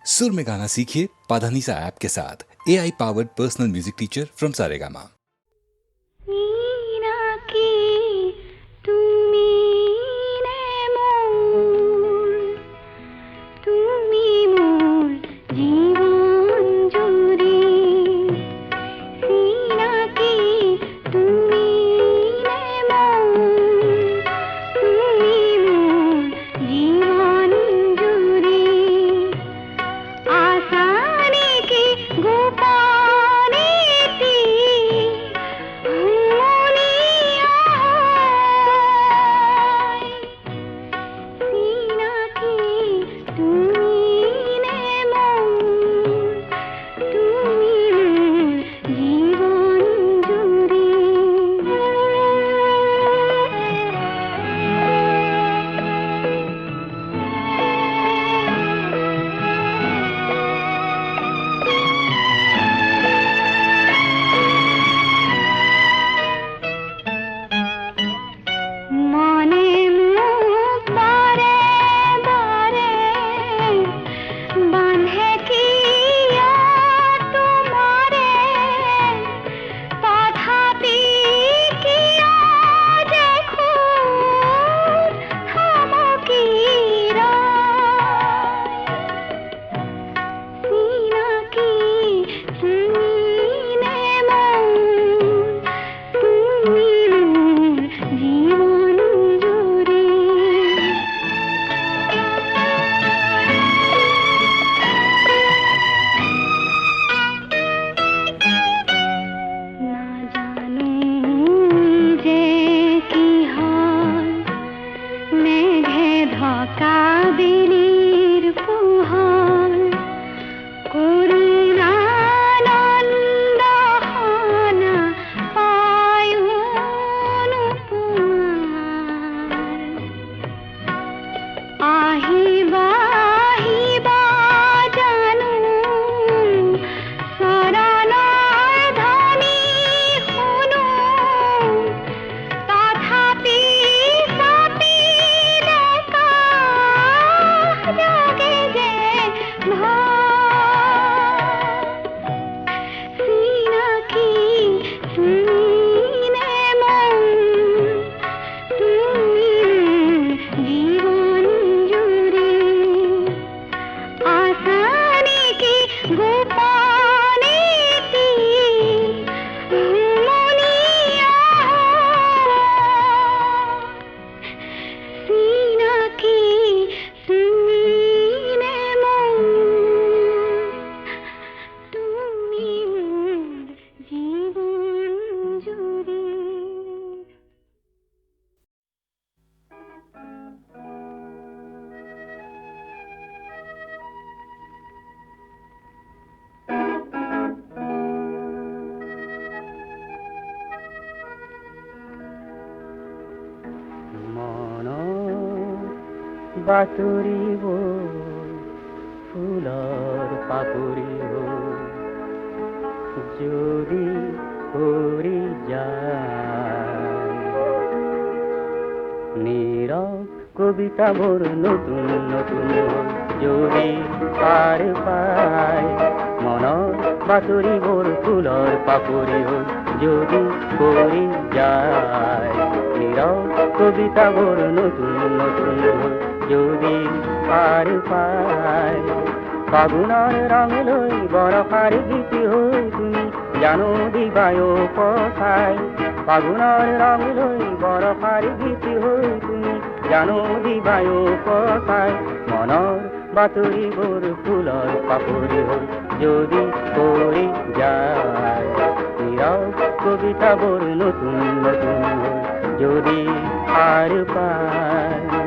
सुर में गाना सीखिए पाधानीसा ऐप के साथ AI powered personal music teacher from Saregama. বাতুরিব ফুলৰ পাপৰিব যদি কৰি যায় নীৰৱ কবিতাবোৰ নতুন নতুন যদি পাৰ পায় মনৰ বাতৰিবোৰ ফুলৰ পাপৰিব যদি কৰি যায় নীৰৱ কবিতাবোৰ নতুন নতুন যদি পাৰ পায় ফাগুনৰ ৰং লৈ বৰষাৰ গীত হৈ তুমি জানো দিবায় পঠাই ফাগুনৰ ৰং লৈ বৰষাৰ গীত হৈ তুমি জানো দিবায় পঠাই মনৰ বাতৰিবোৰ ফুলৰ পাপৰি হ'ল যদি কৰি যায় নীৰৱ কবিতাবোৰ নতুন নতুন যদি পাৰ পায়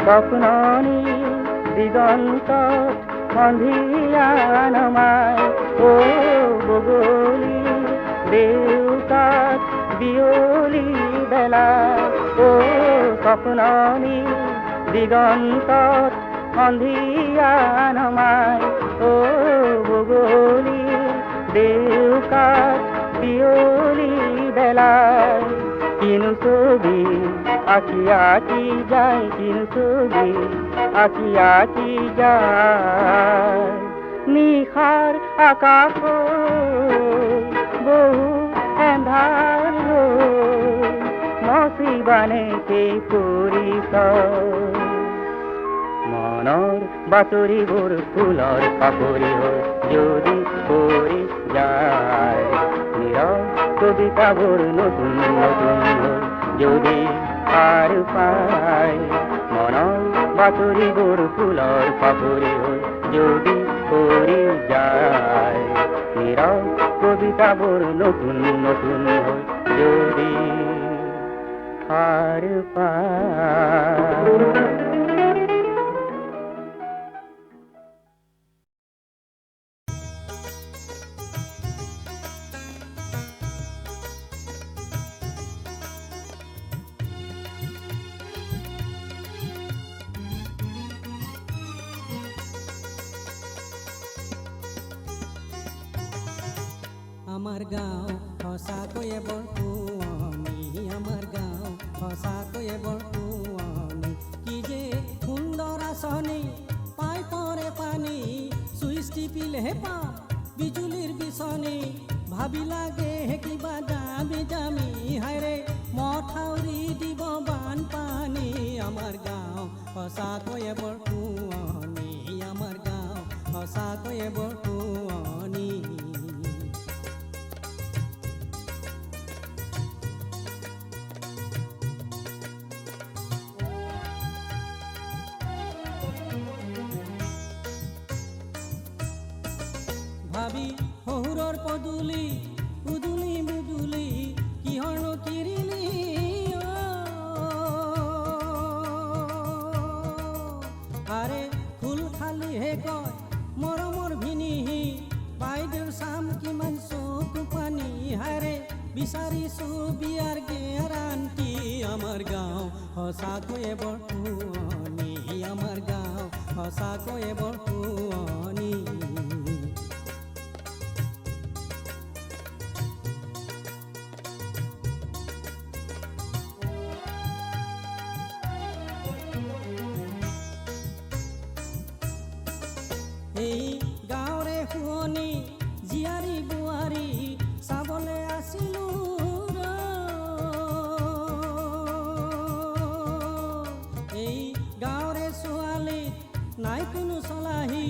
স্বপ্ননি দিগন্তত সন্ধিয়া নমাই ও বগলী দেউতাক বিয়লি বেলা ও স্বপ্ননি দিগন্তত সন্ধিয়া নমাই ও বেলায় কিনু ছবি আঁকি আঁকি যায়, কিনু ছবি আঁকি আঁকি যায়। নিশাৰ আকাশ বহু এন্ধাৰ নচিবানে সেই পৰিচয়। মনৰ বাতৰিবোৰ ফুলৰ পাপৰি হৈ যদি পৰি যায়, নীৰৱ কবিতাবোৰ নতুন নতুন হৈ যদি পাৰ পায়। মনৰ বাতৰিবোৰ ফুলৰ পাপৰি হৈ যদি পৰি যায়, নীৰৱ কবিতাবোৰ নতুন নতুন হৈ যদি পাৰ পায়। আমাৰ গাঁও সঁচাকৈয়ে বৰ শুৱনি, আমাৰ গাঁও সঁচাকৈয়ে বৰ শুৱনি। কি যে সুন্দৰ আঁচনি পাই পৰে পানী, চুইচ টিপিলেহে পাওঁ বিজুলীৰ বিচনী। ভাবি লাগে কিবা দামী দামী, হাইৰে মথাউৰি দিব বানপানী। আমাৰ গাঁও সঁচাকৈয়ে বৰ শুৱনি, আমাৰ গাঁও সঁচাকৈয়ে বৰ শুৱনি। ভাবি শহুৰৰ পদূলি উদুলি মুদুলি কিহৰনো কিৰিলি। আৰে ফুল খালিহে কয় মৰমৰ ভিনিহি, বাইদেউৰ চাম কিমান চকু পানী। হাৰে বিচাৰিছো বিয়াৰ গেৰাণ্টি। আমাৰ গাঁও সঁচাকৈয়ে বৰ শুৱনি, আমাৰ গাঁও সঁচাকৈয়ে বৰ শুৱনি। এই গাঁৱৰে শুৱনি জীয়াৰী বোৱাৰী চাবলৈ আছিলো। এই গাঁৱৰে ছোৱালী নাই কোনো চলাহী,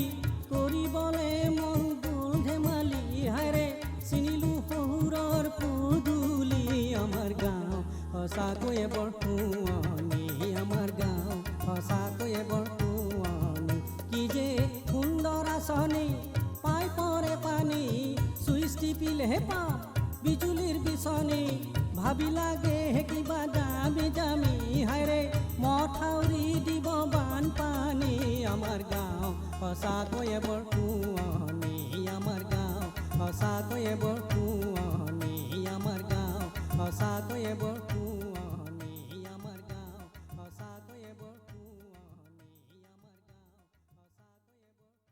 কৰিবলৈ মন গ'ল ধেমালি। হাইৰে চিনিলো শহুৰৰ পদূলি। আমাৰ গাঁও সঁচাকৈয়ে বৰ শুৱনি, আমাৰ গাঁও সঁচাকৈয়ে বৰ শুৱনি। কি যে সুন্দৰ আঁচনি পাই পৰে পানী, চুইচ টিপিলেহে পাওঁ বিজুলীৰ বিচনী। ভাবি লাগে কিবা দামী দামী, হাইৰে মথাউৰি দিব বানপানী। আমাৰ গাঁও সঁচাকৈয়ে বৰ শুৱনি, আমাৰ গাঁও সঁচাকৈয়ে বৰ শুৱনি, আমাৰ গাঁও সঁচাকৈয়ে বৰ শুৱনি, আমাৰ গাঁও সঁচাকৈয়ে বৰ শুৱনি, আমাৰ গাঁও সঁচাকৈয়ে বৰ।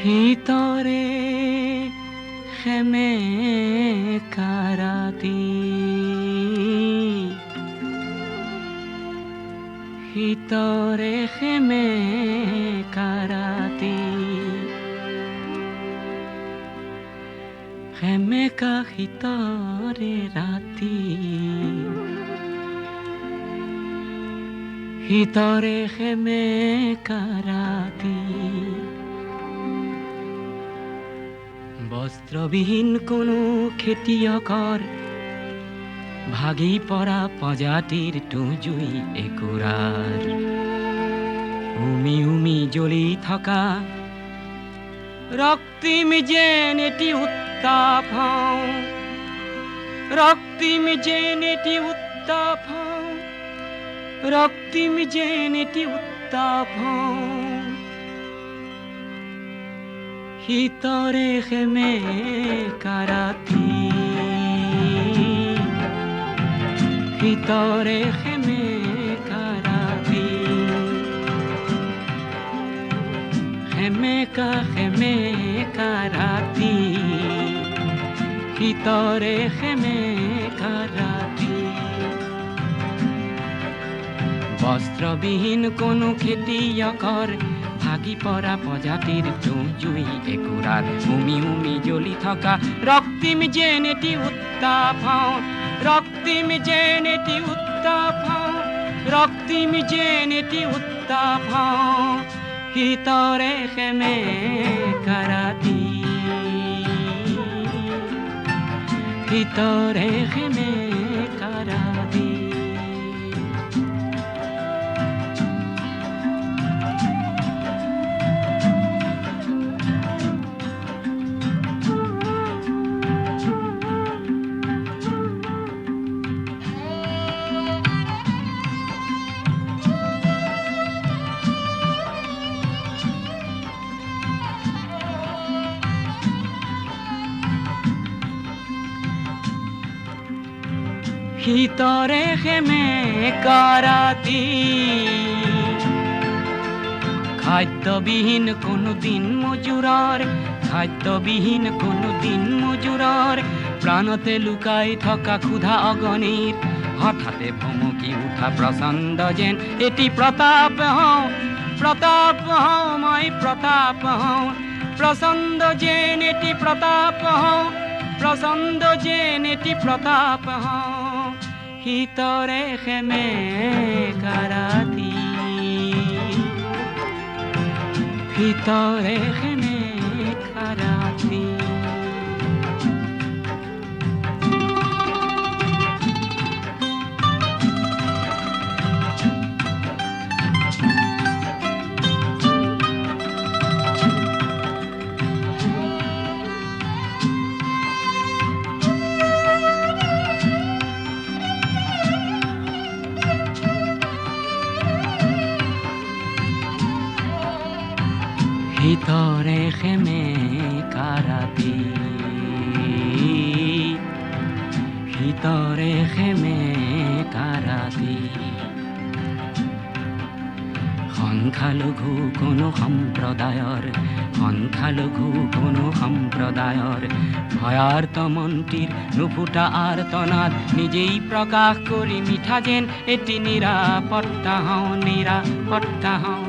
ভিতৰে সেমেকা ৰাতি, ভিতৰে সেমেকা ৰাতি, সেমেকা ভিতৰে ৰাতি, ভিতৰে সেমেকা ৰাতি। বস্ত্ৰবিহীন কোনো খেতিয়কৰ ভাগি পৰা প্ৰজাতিৰ তুজুই একুৰাৰ, উমি উমি জ্বলি থকা ৰক্তিম যেন এটি উত্তাপ হওঁ ৰক্তিম যেন এটি উত্তাপ হওঁ ৰক্তিম যেন এটি উত্তাপ হওঁ শীতৰে খেমে কাৰাতি শীতৰে খেমে কাৰাতি খেমে কাৰাতি শীতৰে খেমে কাৰাতি বস্ত্ৰবিহীন কোনো খেতিয়কৰ ভাগি পৰা প্ৰজাতিৰ জুই একুৰাৰ উমি উমি জ্বলি থকা ৰক্তিম যেন এটি উত্তাপ হওঁ ৰক্তিম যেন এটি উত্তাপ হওঁ ৰক্তিম যেন এটি উত্তাপ হওঁ শীতৰে খেমে কাৰাতি শীতৰে খেমে কাৰাতি শীতৰে খেমে কাৰাতি খাদ্যবিহীন কোনো দিন মজুৰৰ খাদ্যবিহীন কোনো দিন মজুৰৰ প্ৰাণতে লুকাই থকা ক্ষুধা অগণিত হঠাতে ভমকি উঠা প্ৰচণ্ড যেন এটি প্ৰতাপ হওঁ মই প্ৰতাপ হওঁ প্ৰচণ্ড যেন এটি প্ৰতাপ হওঁ প্ৰচণ্ড যেন এটি প্ৰতাপ হওঁ শীতৰে খেমে কাৰাতি শীতৰে খেমে কাৰাতি শীতৰে খেমে কাৰাতি শীতৰে খেমে কাৰাতি সংখ্যালঘু কোনো সম্প্ৰদায়ৰ ভয়াৰ্ত মন্ত্ৰীৰ নুফুটা আৰ্তনাদ নিজেই প্ৰকাশ কৰি মিঠা যেন এটি নিৰাপত্তা হওঁ নিৰাপত্তা হওঁ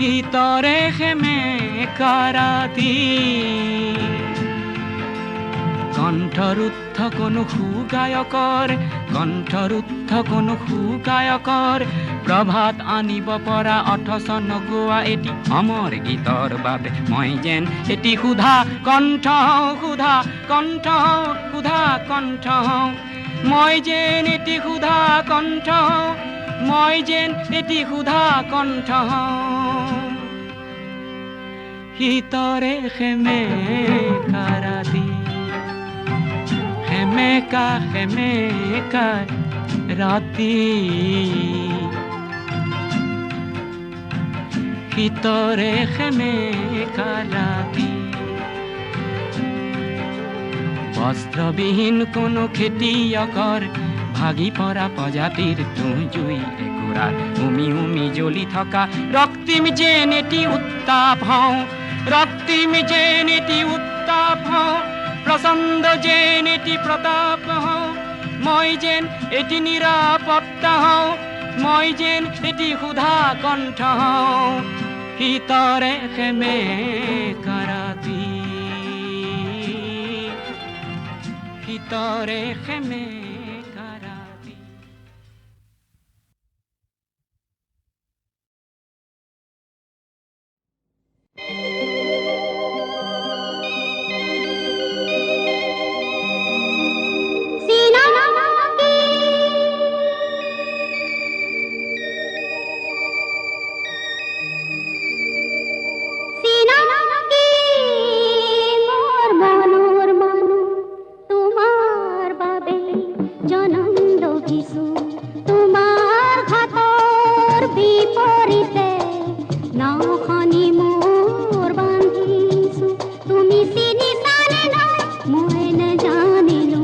শীতৰে খেমে কাৰাতি কণ্ঠৰুদ্ধ কোনো সুগায়কৰ প্ৰভাত আনিব পৰা অথচ নগোৱা এটি অমৰ গীতৰ বাবে মই যেন এটি সুধা কণ্ঠ মই যেন এটি সুধা কণ্ঠ মই যেন এটি সুধা কণ্ঠ শীতৰে খেমে কাৰাতি খেমে কাৰাতি শীতৰে খেমে কাৰাতি বস্ত্ৰবিহীন কোনো খেতিয়কৰ ভাগি পৰা প্ৰজাতিৰ জুই একুৰাৰ উমি উমি জ্বলি থকা ৰক্তিম যেন এটি উত্তাপ হওঁ ৰক্তিম যেন এটি উত্তাপ হওঁ প্ৰচণ্ড যেন এটি প্ৰতাপ হওঁ মই যেন এটি নিৰাপত্তা হওঁ মই যেন এটি সুধা কণ্ঠ হওঁ শীতৰে খেমে কাৰাতি শীতৰে খেমে জনম লভিছো তোমাৰ ঘাটৰ বিপৰীতে নাওখনি মোৰ বান্ধিছো তুমি চিনিছানে নাই মই নাজানিলো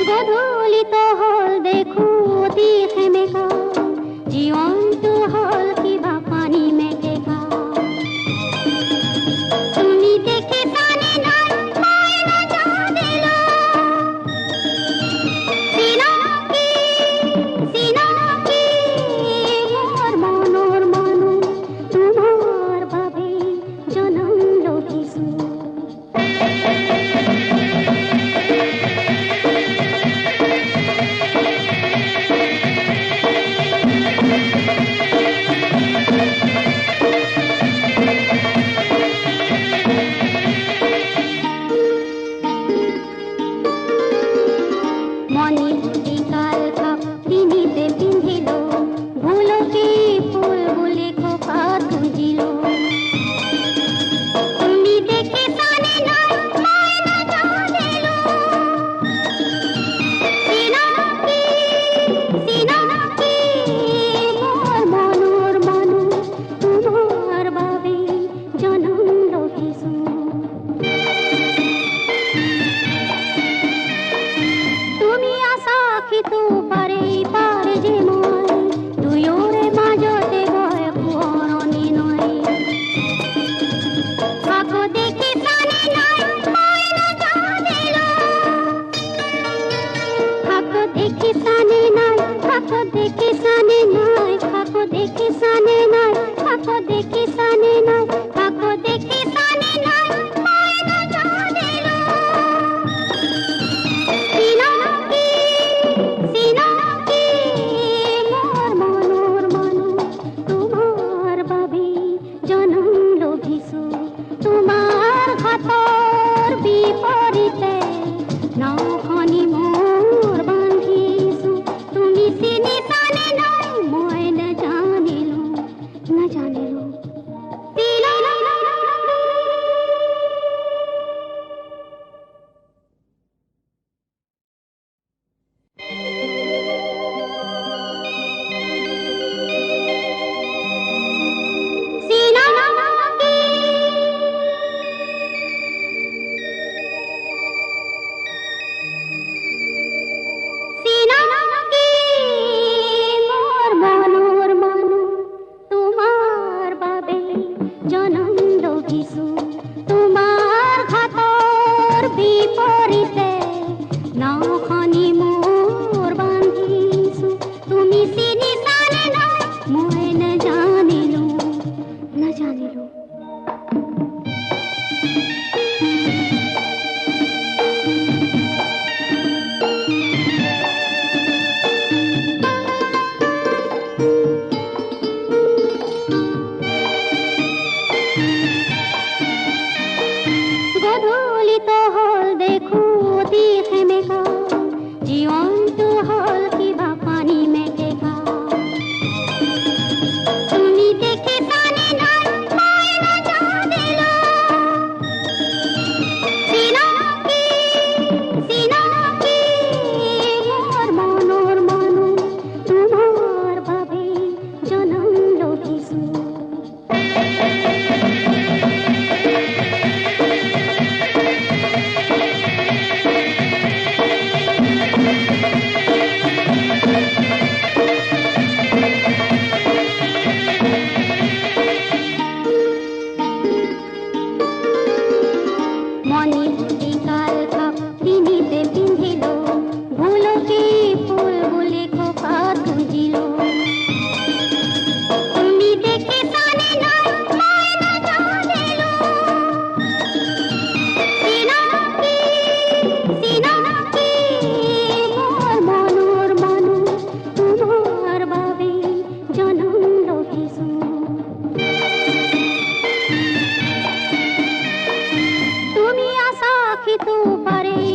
গধূলিতো হল দেখো অতি সেমেকা জীৱনটো হল কিবা পানী মেটেকা তুমি দেখিছানে নাই মই নাজানিলো চিনাকি মোৰ মনৰ মানুহ তোমাৰ বাবে জনম লভিছো মণিকাল কাপ পিনিতে পিন্ধিলো ভুলকি ফুল বুলি খোপাত গুঁজিলো তুমি দেখিছানে নাই মই নাজানিলো চিনাকি মোৰ মনৰ মানুহ তোমাৰ বাবে জনম লভিছো তুমি আশাখিতো পাৰে যে মই দুয়োৰে মাজতে গৈ পুৰণি নৈ আকৌ দেখিছানে নাই মই নাজানিলো আকৌ দেখিছানে নাই আকৌ দেখিছানে নাই আকৌ দেখিছানে নাই আকৌ দেখিছানে নাই আকৌ দেখিছানে নাই মই নাজানিলো চিনাকি মোৰ মনৰ মানুহ তোমাৰ বাবে জনম লভিছো তোমাৰ ঘাটৰ বিপৰীতে নাওখনি মোৰ বান্ধিছো তুমি চিনিছানে নাই মই নাজানিলো ৰাখিতো পাৰে